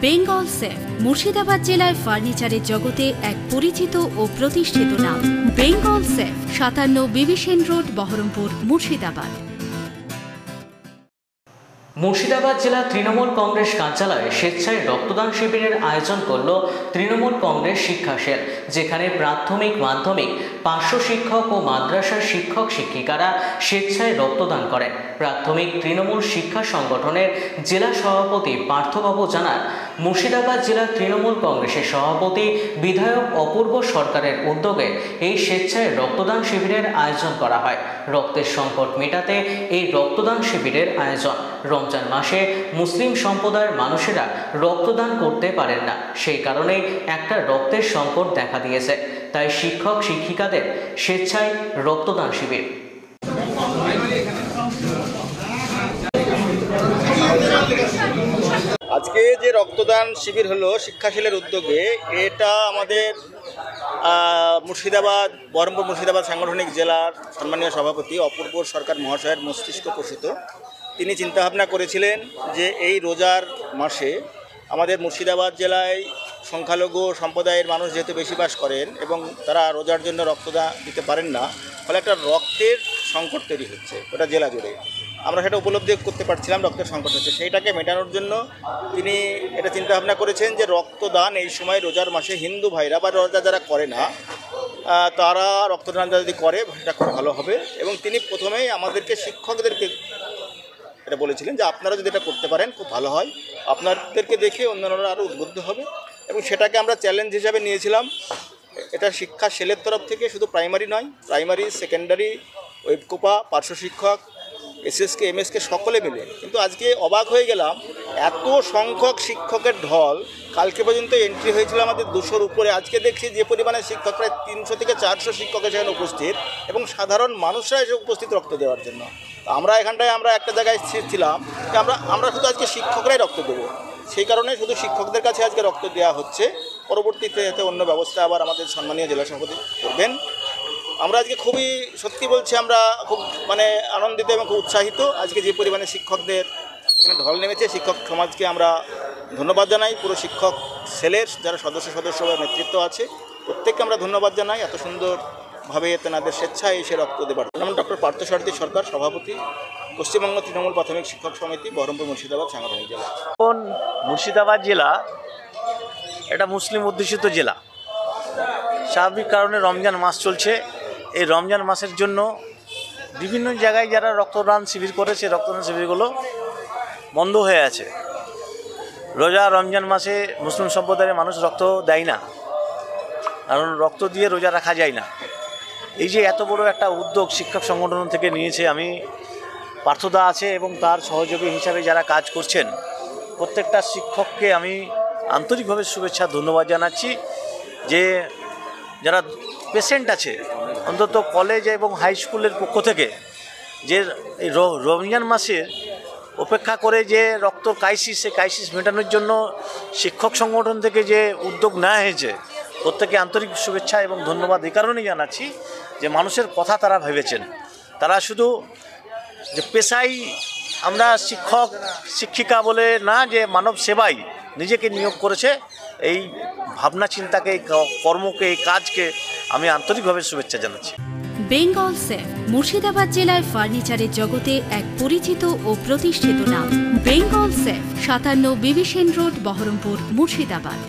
Bengal safe Murshidabad জেলায় ফার্নিচারের জগতে এক পরিচিত ও প্রতিষ্ঠিত নাম। বেঙ্গল সেফ ৫৭ বিবি সেন রোড, বহরমপুর, মুর্শিদাবাদ। মুর্শিদাবাদ জেলা তৃণমূল কংগ্রেস কার্যালয়ে স্বেচ্ছায় রক্তদান শিবিরের আয়োজন করল তৃণমূল কংগ্রেস শিক্ষা সেল, যেখানে প্রাথমিক, মাধ্যমিক, পার্শ্ব শিক্ষক ও মাদ্রাসার শিক্ষক শিক্ষিকারা স্বেচ্ছায় রক্তদান করেন। প্রাথমিক তৃণমূল শিক্ষা সংগঠনের জেলা সভাপতি পার্থবাবু জানান, মুর্শিদাবাদ জেলা তৃণমূল কংগ্রেসের সভাপতি বিধায়ক অপূর্ব সরকারের উদ্যোগে এই স্বেচ্ছায় রক্তদান শিবিরের আয়োজন করা হয়। রক্তের সংকট মেটাতে এই রক্তদান শিবিরের আয়োজন। রমজান মাসে মুসলিম সম্প্রদায়ের মানুষেরা রক্তদান করতে পারেন না, সেই কারণে একটা রক্তের সংকট দেখা দিয়েছে। তাই শিক্ষক শিক্ষিকাদের স্বেচ্ছায় রক্তদান শিবির। আজকে যে রক্তদান শিবির হলো শিক্ষা সেলের উদ্যোগে, এটা আমাদের বহরমপুর মুর্শিদাবাদ সাংগঠনিক জেলার সম্মানীয় সভাপতি অপূর্ব সরকার মহাশয়ের মস্তিষ্ক প্রসূত। তিনি চিন্তাভাবনা করেছিলেন যে এই রোজার মাসে আমাদের মুর্শিদাবাদ জেলায় সংখ্যালঘু সম্প্রদায়ের মানুষ যেহেতু বেশি বাস করেন এবং তারা রোজার জন্য রক্তদান দিতে পারেন না, ফলে একটা রক্তের সংকট তৈরি হচ্ছে ওটা জেলা জুড়ে। আমরা সেটা উপলব্ধি করতে পারছিলাম, রক্তের সংকট হচ্ছে। সেইটাকে মেটানোর জন্য তিনি এটা চিন্তাভাবনা করেছেন যে রক্তদান এই সময় রোজার মাসে হিন্দু ভাইরা বা রোজা যারা করে না তারা রক্তদান যদি করে সেটা খুব ভালো হবে। এবং তিনি প্রথমেই আমাদেরকে শিক্ষকদেরকে এটা বলেছিলেন যে আপনারা যদি এটা করতে পারেন খুব ভালো হয়, আপনাদেরকে দেখে অন্যান্যরা আরও উদ্বুদ্ধ হবে। এবং সেটাকে আমরা চ্যালেঞ্জ হিসাবে নিয়েছিলাম। এটা শিক্ষা সেলের তরফ থেকে শুধু প্রাইমারি নয়, প্রাইমারি, সেকেন্ডারি, ওয়েবকোপা, পার্শ্ব শিক্ষক, এসএসকে, এমএসকে সকলে মিলে। কিন্তু আজকে অবাক হয়ে গেলাম, এত সংখ্যক শিক্ষকের ঢল। কালকে পর্যন্ত এন্ট্রি হয়েছিল আমাদের 200-র উপরে। আজকে দেখছি যে পরিমাণে শিক্ষক, প্রায় 300 থেকে 400 শিক্ষক সেখানে উপস্থিত, এবং সাধারণ মানুষরা এসে উপস্থিত রক্ত দেওয়ার জন্য। আমরা এখানটায় একটা জায়গায় ছিলাম যে আমরা শুধু আজকে শিক্ষকরাই রক্ত দেবো, সেই কারণে শুধু শিক্ষকদের কাছে আজকে রক্ত দেওয়া হচ্ছে। পরবর্তীতে যাতে অন্য ব্যবস্থা আবার আমাদের সম্মানীয় জেলা সভাপতি করবেন। আমরা আজকে খুবই, সত্যি বলছি, আমরা খুব আনন্দিত এবং খুব উৎসাহিত। আজকে যে পরিমাণে শিক্ষকদের এখানে ঢল নেমেছে, শিক্ষক সমাজকে আমরা ধন্যবাদ জানাই। পুরো শিক্ষক সেলের যারা সদস্য বা নেতৃত্ব আছে প্রত্যেককে আমরা ধন্যবাদ জানাই এত সুন্দরভাবে তেনাদের স্বেচ্ছায় এসে রক্ত দেবার। আমি ডক্টর পার্থসারথী সরকার, সভাপতি, পশ্চিমবঙ্গ তৃণমূল প্রাথমিক শিক্ষক সমিতি, বহরমপুর মুর্শিদাবাদ সাংগঠনিক জেলা। এখন মুর্শিদাবাদ জেলা এটা মুসলিম অধ্যুষিত জেলা। স্বাভাবিক কারণে রমজান মাস চলছে। এই রমজান মাসের জন্য বিভিন্ন জায়গায় যারা রক্তদান শিবির করেছে, রক্তদান শিবিরগুলো বন্ধ হয়ে আছে। রমজান মাসে মুসলিম সম্প্রদায়ের মানুষ রক্ত দেয় না, কারণ রক্ত দিয়ে রোজা রাখা যায় না। এই যে এত বড় একটা উদ্যোগ শিক্ষক সংগঠন থেকে নিয়েছে, আমি পার্থদা আছে এবং তার সহযোগী হিসাবে যারা কাজ করছেন প্রত্যেকটা শিক্ষককে আমি আন্তরিকভাবে শুভেচ্ছা, ধন্যবাদ জানাচ্ছি। যে যারা পেশেন্ট আছে, অন্তত কলেজ এবং হাই স্কুলের পক্ষ থেকে যে এই রমজান মাসে অপেক্ষা করে যে রক্ত ক্রাইসিস, সেই ক্রাইসিস মেটানোর জন্য শিক্ষক সংগঠন থেকে যে উদ্যোগ নেওয়া হয়েছে, প্রত্যেকে আন্তরিক শুভেচ্ছা এবং ধন্যবাদ এই কারণেই জানাচ্ছি যে মানুষের কথা তারা ভেবেছেন। তারা শুধু যে পেশাই আমরা শিক্ষক শিক্ষিকা বলে না, যে মানব সেবাই নিজেকে নিয়োগ করেছে। এই ভাবনা চিন্তাকে, এই কর্মকে, এই কাজকে আমি আন্তরিকভাবে শুভেচ্ছা জানাচ্ছি। বেঙ্গল সেফ মুর্শিদাবাদ জেলায় ফার্নিচারের জগতে এক পরিচিত ও প্রতিষ্ঠিত নাম। বেঙ্গল সেফ ৫৭ বিবি সেন রোড, বহরমপুর, মুর্শিদাবাদ।